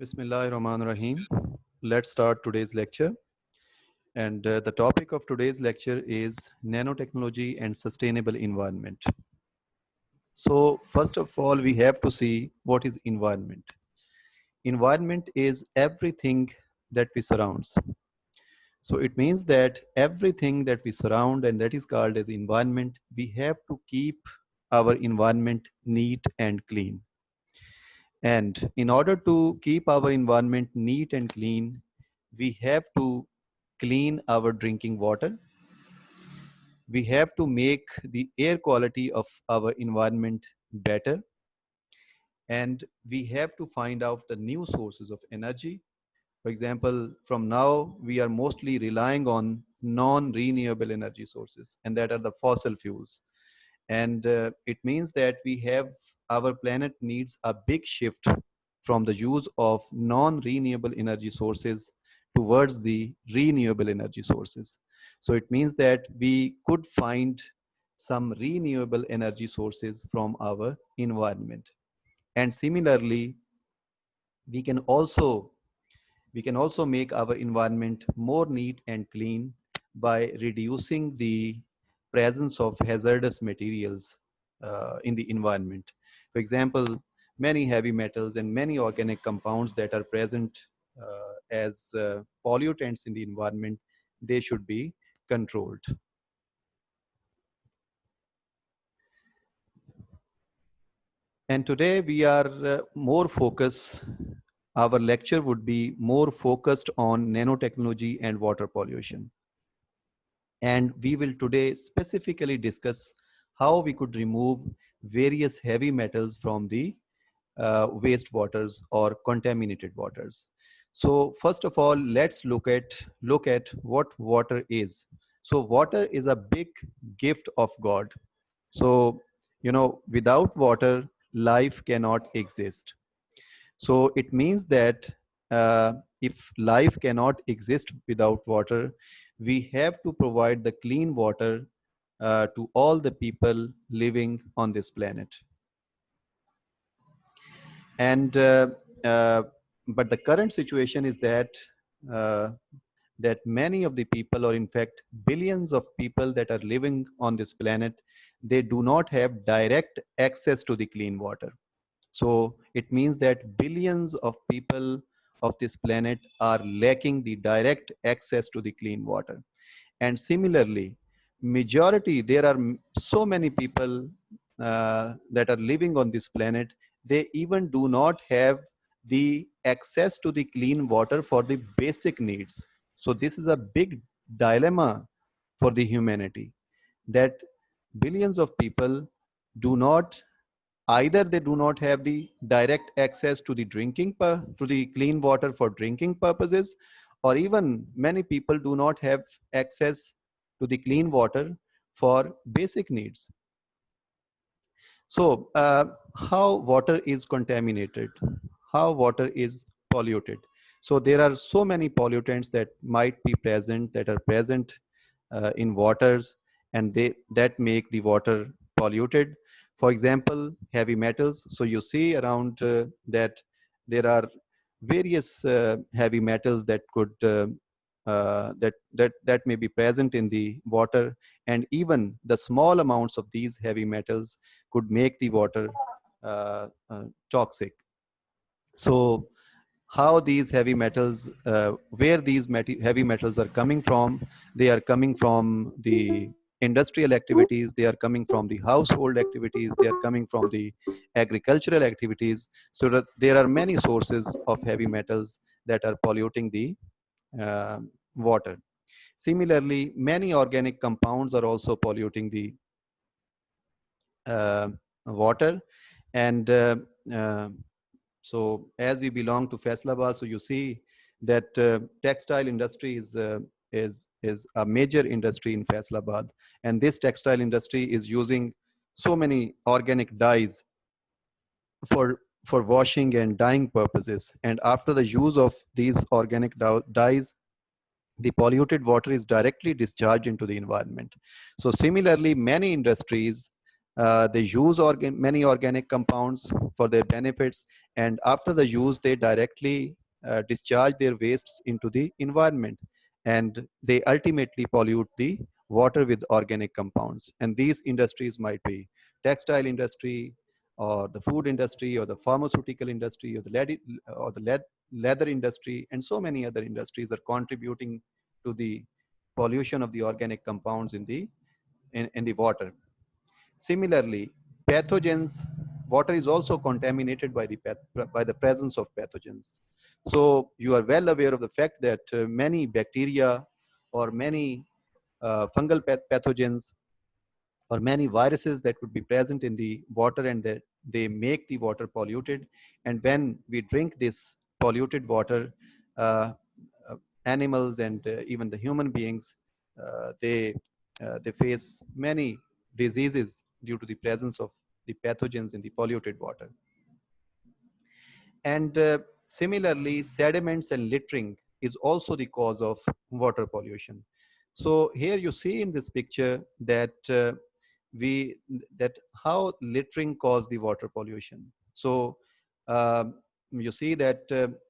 Bismillahirrahmanirrahim. Let's start today's lecture. And the topic of today's lecture is nanotechnology and sustainable environment. So, first of all, we have to see what is environment. Environment is everything that we surrounds. So, it means that everything that we surround and that is called as environment, we have to keep our environment neat and clean. And in order to keep our environment neat and clean, we have to clean our drinking water. We have to make the air quality of our environment better. And we have to find out the new sources of energy. For example, from now, we are mostly relying on non-renewable energy sources, and that are the fossil fuels. And it means that our planet needs a big shift from the use of non-renewable energy sources towards the renewable energy sources. So it means that we could find some renewable energy sources from our environment. And similarly, we can also we can also make our environment more neat and clean by reducing the presence of hazardous materials in the environment. For example, many heavy metals and many organic compounds that are present as pollutants in the environment, they should be controlled. And today we are our lecture would be more focused on nanotechnology and water pollution. And we will today specifically discuss how we could remove various heavy metals from the wastewaters or contaminated waters. So first of all, let's look at what water is. So water is a big gift of God. So without water, life cannot exist. So it means that if life cannot exist without water, we have to provide the clean water to all the people living on this planet. And but the current situation is uh, that many of the people, or in fact billions of people that are living on this planet, they do not have direct access to the clean water. So it means that billions of people of this planet are lacking the direct access to the clean water. And similarly, there are so many people that are living on this planet, they even do not have the access to the clean water for the basic needs. So this is a big dilemma for the humanity, that billions of people do not either they do not have the direct access to to the clean water for drinking purposes, or even many people do not have access to the clean water for basic needs. So how water is contaminated, how water is polluted. So there are so many pollutants that are present in waters, and that make the water polluted. For example, heavy metals. So you see around that there are various heavy metals that may be present in the water, and even the small amounts of these heavy metals could make the water toxic. So how these heavy metals, where these heavy metals are coming from? They are coming from the industrial activities, they are coming from the household activities, they are coming from the agricultural activities. So that there are many sources of heavy metals that are polluting the uh, water. Similarly, many organic compounds are also polluting the uh, water. And uh, so as we belong to Faisalabad, so you see that textile industry is a major industry in Faisalabad, and this textile industry is using so many organic dyes for washing and dyeing purposes. And after the use of these organic dyes, the polluted water is directly discharged into the environment. So similarly, many industries They use many organic compounds for their benefits, and after the use, they directly discharge their wastes into the environment, and they ultimately pollute the water with organic compounds. And these industries might be textile industry, or the food industry, or the pharmaceutical industry, or the leather industry, and so many other industries are contributing to the pollution of the organic compounds in the water. Similarly, pathogens, water is also contaminated by the presence of pathogens. So you are well aware of the fact that many bacteria or many fungal pathogens or many viruses that would be present in the water, and that they make the water polluted. And when we drink this polluted water, uh, uh, animals and even the human beings, they face many diseases due to the presence of the pathogens in the polluted water. And similarly, sediments and littering is also the cause of water pollution. So here you see in this picture that we that how littering cause the water pollution. So you see that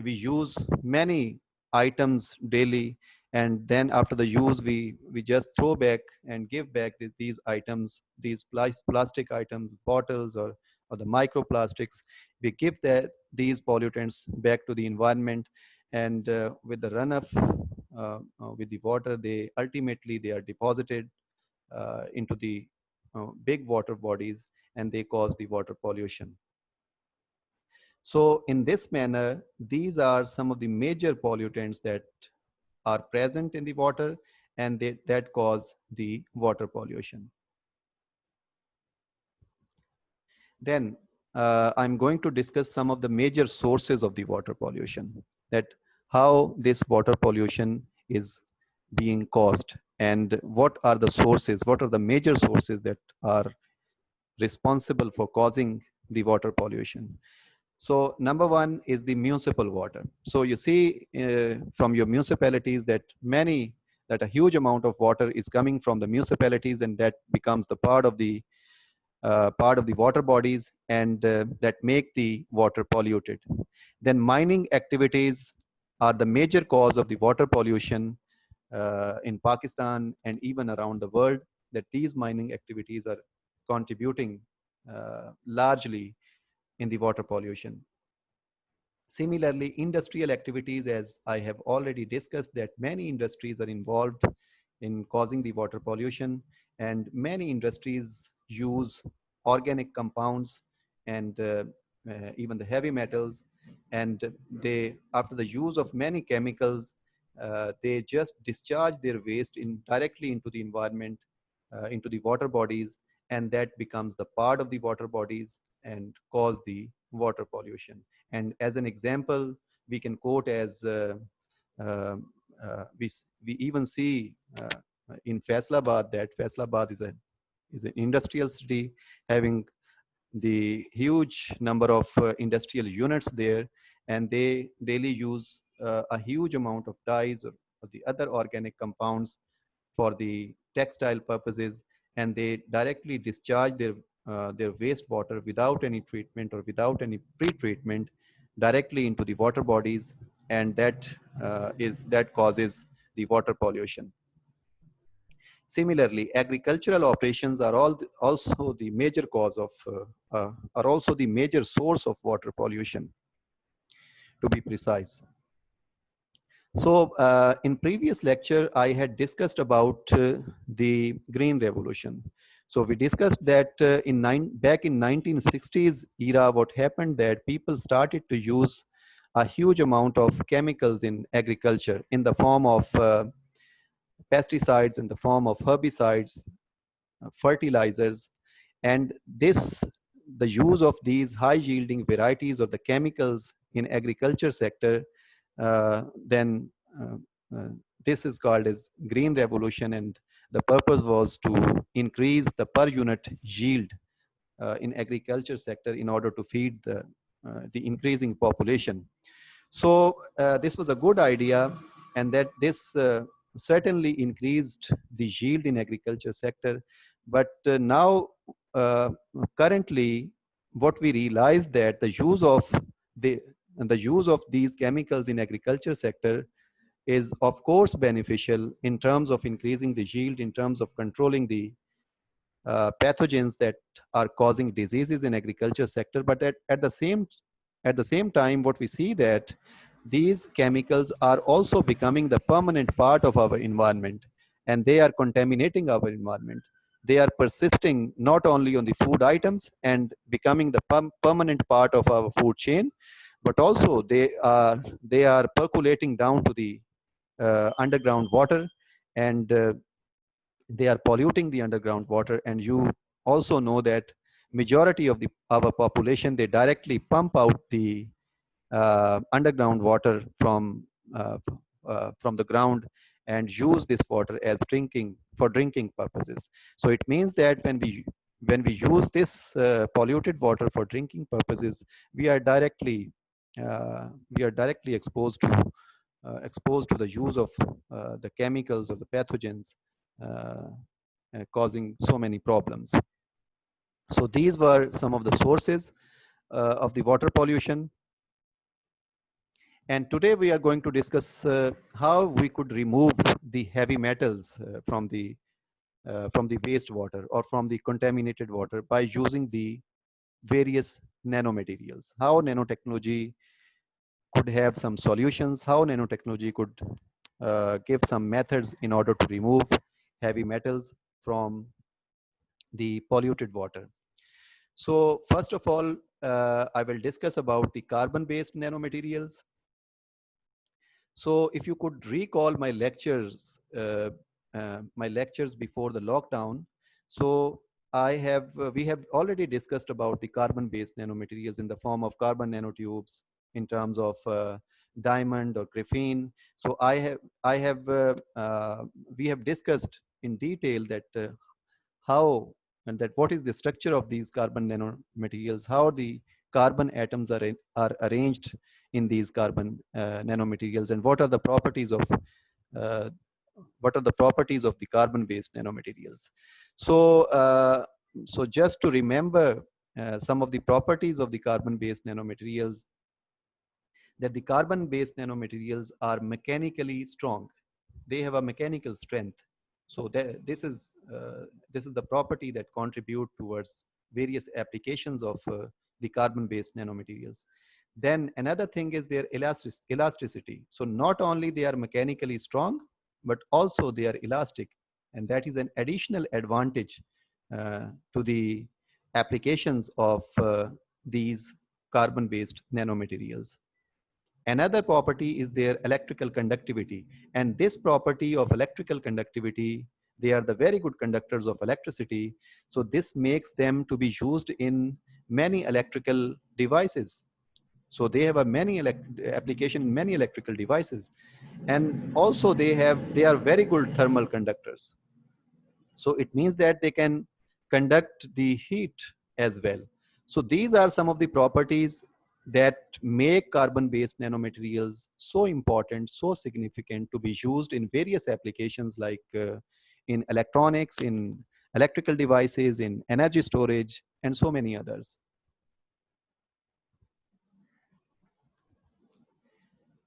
we use many items daily, and then after the use we just throw back and give back these items, these plastic items, bottles, or the microplastics. We give these pollutants back to the environment, and with the runoff with the water, they ultimately they are deposited into the big water bodies, and they cause the water pollution. So in this manner, these are some of the major pollutants that are present in the water, and that cause the water pollution. Then I'm going to discuss some of the major sources of the water pollution, that how this water pollution is being caused, and what are the sources, what are the major sources that are responsible for causing the water pollution. So number one is the municipal water. So you see from your municipalities that a huge amount of water is coming from the municipalities, and that becomes the part of the water bodies, and that make the water polluted. Then mining activities are the major cause of the water pollution in Pakistan and even around the world, that these mining activities are contributing largely in the water pollution. Similarly, industrial activities, as I have already discussed, that many industries are involved in causing the water pollution, and many industries use organic compounds and even the heavy metals, and they, after the use of many chemicals, they just discharge their waste directly into the environment, into the water bodies, and that becomes the part of the water bodies and cause the water pollution. And as an example, we can quote as uh, we even see in Faisalabad that Faisalabad is an industrial city having the huge number of industrial units there, and they daily use a huge amount of dyes or the other organic compounds for the textile purposes, and they directly discharge their wastewater without any treatment or without any pre-treatment directly into the water bodies, and that causes the water pollution. Similarly, agricultural operations are also the major cause of are also the major source of water pollution, to be precise. So in previous lecture, I had discussed about the Green Revolution. So we discussed that back in 1960s era, what happened that people started to use a huge amount of chemicals in agriculture in the form of pesticides, in the form of herbicides, fertilizers, and the use of these high yielding varieties of the chemicals in agriculture sector, then uh, this is called as Green Revolution, and the purpose was to increase the per unit yield in agriculture sector in order to feed the increasing population. So this was a good idea, and that this certainly increased the yield in agriculture sector. But now currently what we realize that the the use of these chemicals in agriculture sector is of course beneficial in terms of increasing the yield, in terms of controlling the pathogens that are causing diseases in agriculture sector. But at the same time, what we see that these chemicals are also becoming the permanent part of our environment, and they are contaminating our environment. They are persisting not only on the food items and becoming the permanent part of our food chain, but also they are percolating down to the underground water, and they are polluting the underground water. And you also know that majority of our population, they directly pump out the underground water from the ground and use this water as drinking purposes. So it means that when we use this polluted water for drinking purposes, we are directly exposed to the use of the chemicals or the pathogens, uh, causing so many problems. So these were some of the sources of the water pollution. And today we are going to discuss how we could remove the heavy metals from the wastewater or from the contaminated water by using the various nanomaterials. How nanotechnology could have some solutions, how nanotechnology could give some methods in order to remove heavy metals from the polluted water. So first of all, I will discuss about the carbon-based nanomaterials. So if you could recall my lectures before the lockdown. So we have already discussed about the carbon-based nanomaterials in the form of carbon nanotubes, in terms of diamond or graphene. So we have discussed in detail that how and that what is the structure of these carbon nanomaterials, how the carbon atoms are arranged in these carbon nanomaterials, and uh, what are the properties of the carbon-based nanomaterials. So, so just to remember some of the properties of the carbon-based nanomaterials, that the carbon-based nanomaterials are mechanically strong. They have a mechanical strength. So this is the property that contribute towards various applications of the carbon-based nanomaterials. Then another thing is their elasticity. So not only they are mechanically strong, but also they are elastic, and that is an additional advantage to the applications of these carbon-based nanomaterials. Another property is their electrical conductivity. And this property of electrical conductivity, they are the very good conductors of electricity. So this makes them to be used in many electrical devices. So they have a many application in many electrical devices. And also they are very good thermal conductors. So it means that they can conduct the heat as well. So these are some of the properties that make carbon-based nanomaterials so important, so significant to be used in various applications, like in electronics, in electrical devices, in energy storage, and so many others.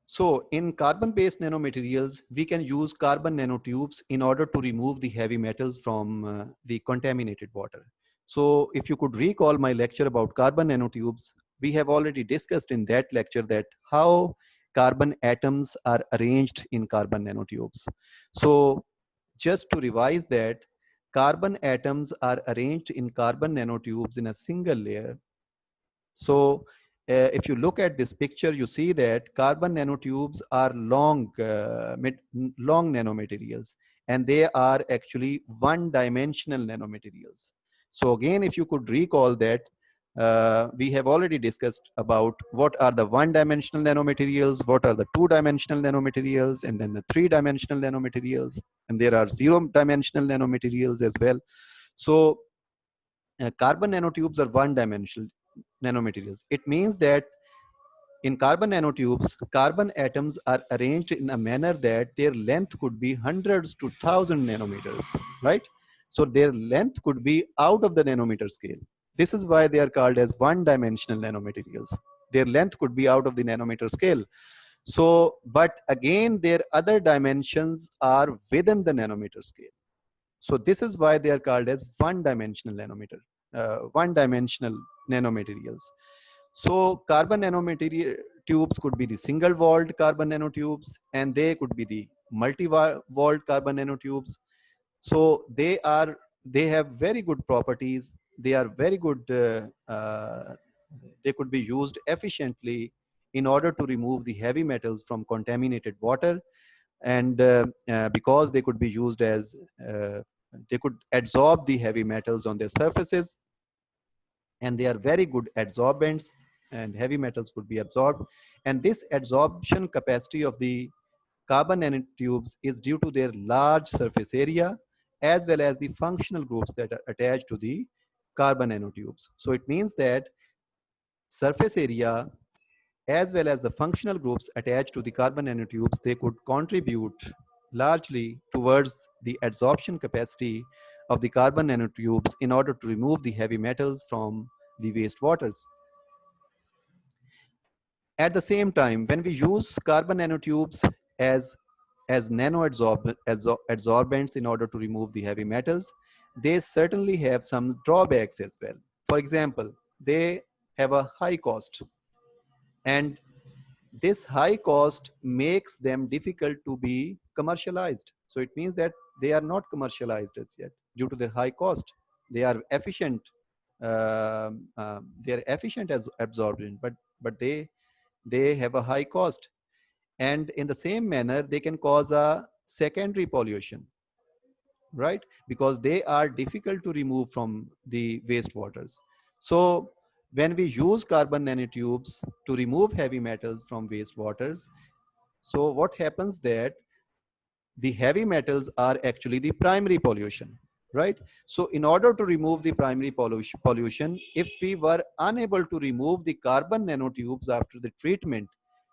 So in carbon-based nanomaterials, we can use carbon nanotubes in order to remove the heavy metals from the contaminated water. So if you could recall my lecture about carbon nanotubes, we have already discussed in that lecture that how carbon atoms are arranged in carbon nanotubes. So just to revise that, carbon atoms are arranged in carbon nanotubes in a single layer. So if you look at this picture, you see that carbon nanotubes are long nanomaterials, and they are actually one-dimensional nanomaterials. So again, if you could recall that, we have already discussed about what are the one-dimensional nanomaterials, what are the two-dimensional nanomaterials, and then the three-dimensional nanomaterials, and there are zero-dimensional nanomaterials as well. So carbon nanotubes are one-dimensional nanomaterials. It means that in carbon nanotubes, carbon atoms are arranged in a manner that their length could be hundreds to thousand nanometers, right? So their length could be out of the nanometer scale. This is why they are called as one-dimensional nanomaterials. Their length could be out of the nanometer scale. So, but again, their other dimensions are within the nanometer scale. So this is why they are called as one-dimensional nanomaterials. So carbon nanomaterial tubes could be the single-walled carbon nanotubes, and they could be the multi-walled carbon nanotubes. So they have very good properties. They are very good. They could be used efficiently in order to remove the heavy metals from contaminated water, and because they could be used as they could absorb the heavy metals on their surfaces, and they are very good adsorbents, and heavy metals could be absorbed. And this adsorption capacity of the carbon nanotubes is due to their large surface area as well as the functional groups that are attached to the carbon nanotubes. So it means that surface area as well as the functional groups attached to the carbon nanotubes, they could contribute largely towards the adsorption capacity of the carbon nanotubes in order to remove the heavy metals from the wastewaters. At the same time, when we use carbon nanotubes as adsorbents in order to remove the heavy metals, they certainly have some drawbacks as well. For example, they have a high cost, and this high cost makes them difficult to be commercialized. So it means that they are not commercialized as yet due to their high cost. They are efficient. They are efficient as absorbent, but they have a high cost. And in the same manner, they can cause a secondary pollution, right? Because they are difficult to remove from the wastewaters. So when we use carbon nanotubes to remove heavy metals from wastewaters, so what happens that the heavy metals are actually the primary pollution, right? So in order to remove the primary pollution, if we were unable to remove the carbon nanotubes after the treatment,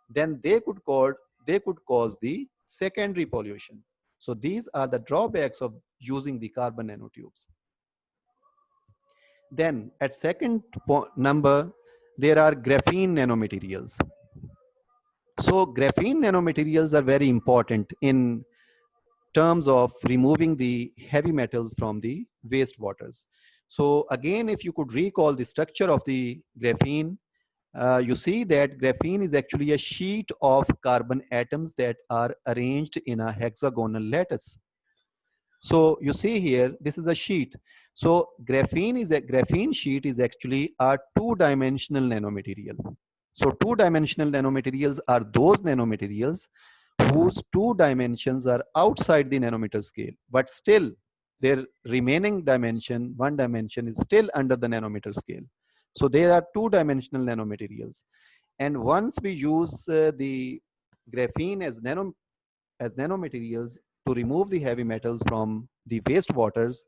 then they could cause the secondary pollution. So these are the drawbacks of using the carbon nanotubes. Then at second number, there are graphene nanomaterials. So graphene nanomaterials are very important in terms of removing the heavy metals from the wastewaters. So again, if you could recall the structure of the graphene, you see that graphene is actually a sheet of carbon atoms that are arranged in a hexagonal lattice. So you see here, this is a sheet. So graphene sheet is actually a two-dimensional nanomaterial. So two-dimensional nanomaterials are those nanomaterials whose two dimensions are outside the nanometer scale, but still their remaining dimension, one dimension, is still under the nanometer scale. So they are two-dimensional nanomaterials. And once we use the graphene as nanomaterials to remove the heavy metals from the wastewaters,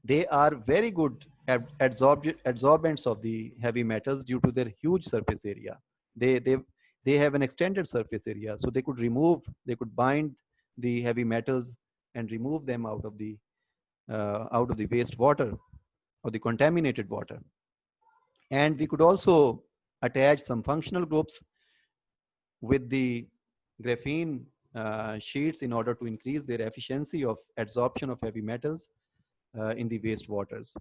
they are very good adsorbents of the heavy metals due to their huge surface area. They have an extended surface area, so they could bind the heavy metals and remove them out of the wastewater or the contaminated water. And we could also attach some functional groups with the graphene sheets in order to increase their efficiency of adsorption of heavy metals in the wastewaters.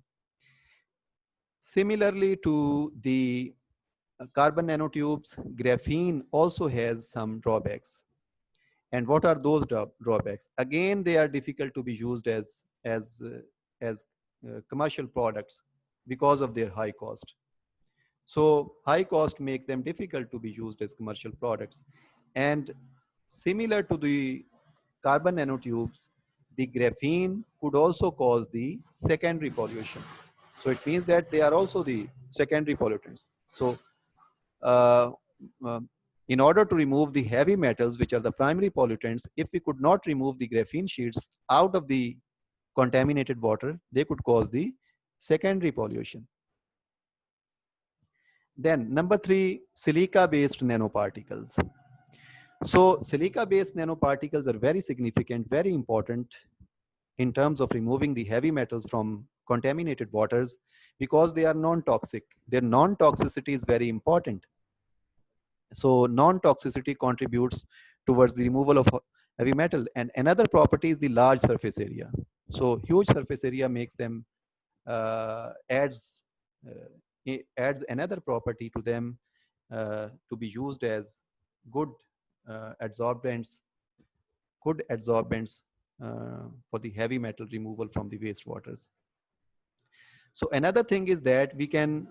Similarly to the carbon nanotubes, graphene also has some drawbacks. And what are those drawbacks? Again, they are difficult to be used as commercial products because of their high cost. So high cost make them difficult to be used as commercial products. And similar to the carbon nanotubes, the graphene could also cause the secondary pollution. So it means that they are also the secondary pollutants. So uh, in order to remove the heavy metals, which are the primary pollutants, if we could not remove the graphene sheets out of the contaminated water, they could cause the secondary pollution. Then number 3, silica-based nanoparticles. So silica-based nanoparticles are very significant, very important in terms of removing the heavy metals from contaminated waters because they are non-toxic. Their non-toxicity is very important. So non-toxicity contributes towards the removal of heavy metal. And another property is the large surface area. So huge surface area makes them adds adds another property to them to be used as good adsorbents, for the heavy metal removal from the wastewaters. So another thing is that we can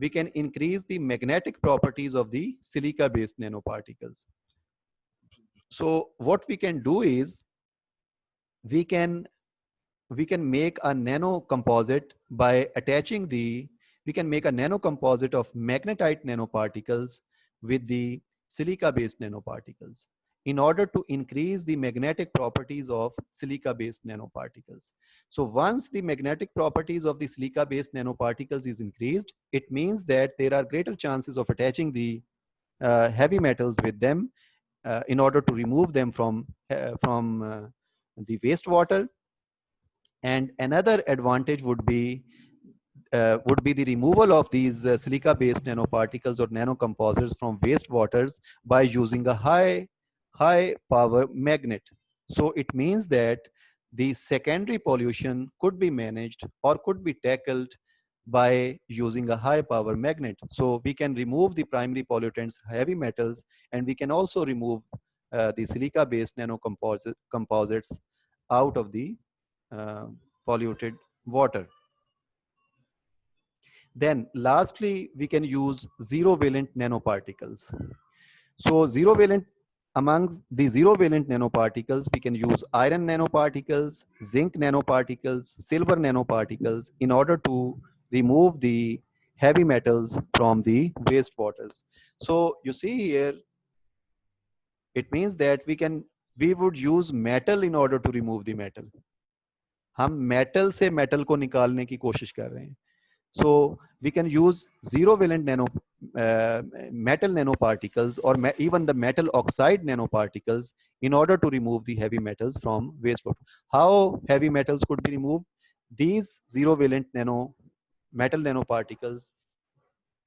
increase the magnetic properties of the silica based nanoparticles. So what we can do is we can make a nano composite by attaching we can make a nano composite of magnetite nanoparticles with the silica based nanoparticles in order to increase the magnetic properties of silica based nanoparticles. So once the magnetic properties of the silica based nanoparticles is increased, it means that there are greater chances of attaching the heavy metals with them in order to remove them from the wastewater. And another advantage would be the removal of these silica based nanoparticles or nanocomposites from wastewaters by using a high power magnet. So it means that the secondary pollution could be managed or could be tackled by using a high power magnet. So we can remove the primary pollutants, heavy metals, and we can also remove the silica based nanocomposites out of the uh, polluted water. Then lastly, we can use zero valent nanoparticles. So amongst the zero valent nanoparticles, we can use iron nanoparticles, zinc nanoparticles, silver nanoparticles in order to remove the heavy metals from the wastewaters. So you see here, it means that we would use metal in order to remove the metal. हम metal से metal को निकालने की कोशिश कर रहे हैं. So we can use zero valent metal nanoparticles or even the metal oxide nanoparticles in order to remove the heavy metals from wastewater. How heavy metals could be removed? These zero valent metal nanoparticles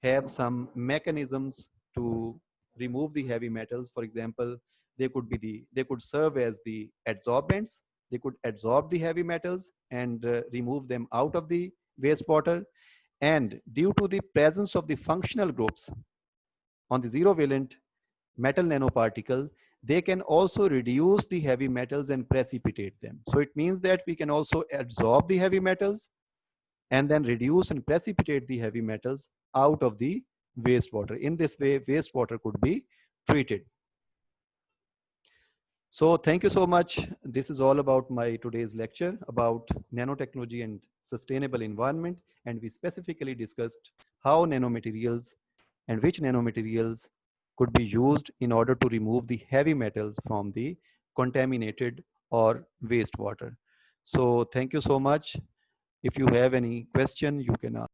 have some mechanisms to remove the heavy metals. For example, they could serve as the adsorbents. They could absorb the heavy metals and remove them out of the wastewater. And due to the presence of the functional groups on the zero valent metal nanoparticle, they can also reduce the heavy metals and precipitate them. So it means that we can also absorb the heavy metals and then reduce and precipitate the heavy metals out of the wastewater. In this way, wastewater could be treated. So thank you so much. This is all about my today's lecture about nanotechnology and sustainable environment. And we specifically discussed how nanomaterials and which nanomaterials could be used in order to remove the heavy metals from the contaminated or wastewater. So thank you so much. If you have any question, you can ask.